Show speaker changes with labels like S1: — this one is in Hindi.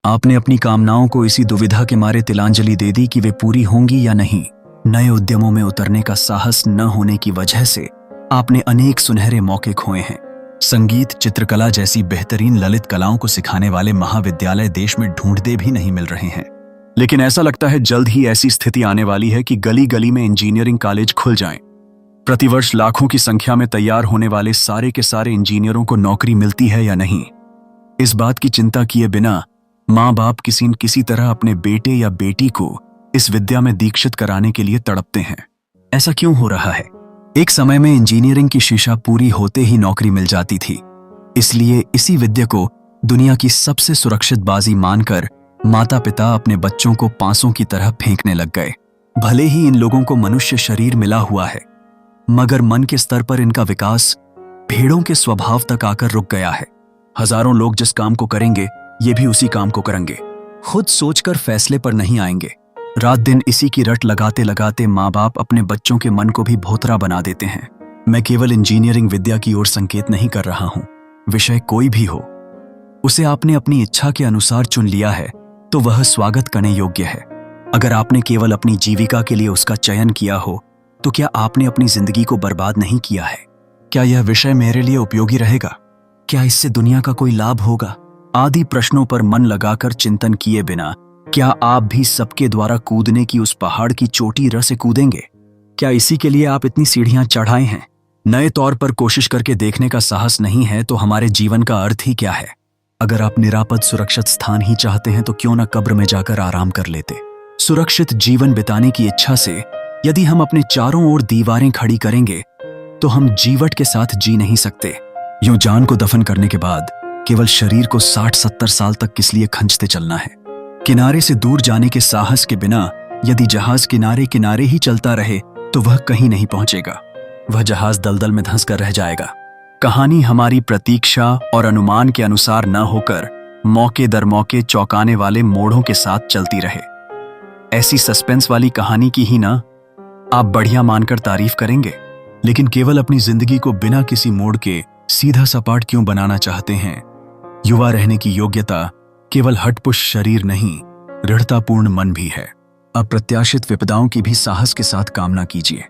S1: आपने अपनी कामनाओं को इसी दुविधा के मारे तिलांजलि दे दी कि वे पूरी होंगी या नहीं। नए उद्यमों में उतरने का साहस न होने की वजह से आपने अनेक सुनहरे मौके खोए हैं। संगीत, चित्रकला जैसी बेहतरीन ललित कलाओं को सिखाने वाले महाविद्यालय देश में ढूंढते भी नहीं मिल रहे हैं। लेकिन ऐसा लगता है जल्द ही ऐसी स्थिति आने वाली है कि गली गली में इंजीनियरिंग कॉलेज खुल जाएं। प्रतिवर्ष लाखों की संख्या में तैयार होने वाले सारे के सारे इंजीनियरों को नौकरी मिलती है या नहीं, इस बात की चिंता किए बिना माँ बाप किसी न किसी तरह अपने बेटे या बेटी को इस विद्या में दीक्षित कराने के लिए तड़पते हैं। ऐसा क्यों हो रहा है? एक समय में इंजीनियरिंग की शीशा पूरी होते ही नौकरी मिल जाती थी, इसलिए इसी विद्या को दुनिया की सबसे सुरक्षित बाजी मानकर माता पिता अपने बच्चों को पांसों की तरह फेंकने लग गए। भले ही इन लोगों को मनुष्य शरीर मिला हुआ है, मगर मन के स्तर पर इनका विकास भेड़ों के स्वभाव तक आकर रुक गया है। हजारों लोग जिस काम को करेंगे, ये भी उसी काम को करेंगे। खुद सोचकर फैसले पर नहीं आएंगे। रात दिन इसी की रट लगाते लगाते माँ बाप अपने बच्चों के मन को भी भोथरा बना देते हैं। मैं केवल इंजीनियरिंग विद्या की ओर संकेत नहीं कर रहा हूं। विषय कोई भी हो, उसे आपने अपनी इच्छा के अनुसार चुन लिया है तो वह स्वागत करने योग्य है। अगर आपने केवल अपनी जीविका के लिए उसका चयन किया हो तो क्या आपने अपनी जिंदगी को बर्बाद नहीं किया है? क्या यह विषय मेरे लिए उपयोगी रहेगा? क्या इससे दुनिया का कोई लाभ होगा? आदि प्रश्नों पर मन लगाकर चिंतन किए बिना क्या आप भी सबके द्वारा कूदने की उस पहाड़ की चोटी र से कूदेंगे? क्या इसी के लिए आप इतनी सीढ़ियां चढ़ाए हैं? नए तौर पर कोशिश करके देखने का साहस नहीं है तो हमारे जीवन का अर्थ ही क्या है? अगर आप निरापद सुरक्षित स्थान ही चाहते हैं तो क्यों न कब्र में जाकर आराम कर लेते। सुरक्षित जीवन बिताने की इच्छा से यदि हम अपने चारों ओर दीवारें खड़ी करेंगे तो हम जीवट के साथ जी नहीं सकते। यूं जान को दफन करने के बाद केवल शरीर को 60-70 साल तक किस लिए खंजते चलना है? किनारे से दूर जाने के साहस के बिना यदि जहाज किनारे किनारे ही चलता रहे तो वह कहीं नहीं पहुंचेगा। वह जहाज दलदल में धंस कर रह जाएगा। कहानी हमारी प्रतीक्षा और अनुमान के अनुसार न होकर मौके दर मौके चौंकाने वाले मोड़ों के साथ चलती रहे। ऐसी सस्पेंस वाली कहानी की ही ना आप बढ़िया मानकर तारीफ करेंगे, लेकिन केवल अपनी जिंदगी को बिना किसी मोड़ के सीधा सपाट क्यों बनाना चाहते हैं? युवा रहने की योग्यता केवल हठपुश शरीर नहीं, दृढ़तापूर्ण मन भी है। अप्रत्याशित विपदाओं की भी साहस के साथ कामना कीजिए।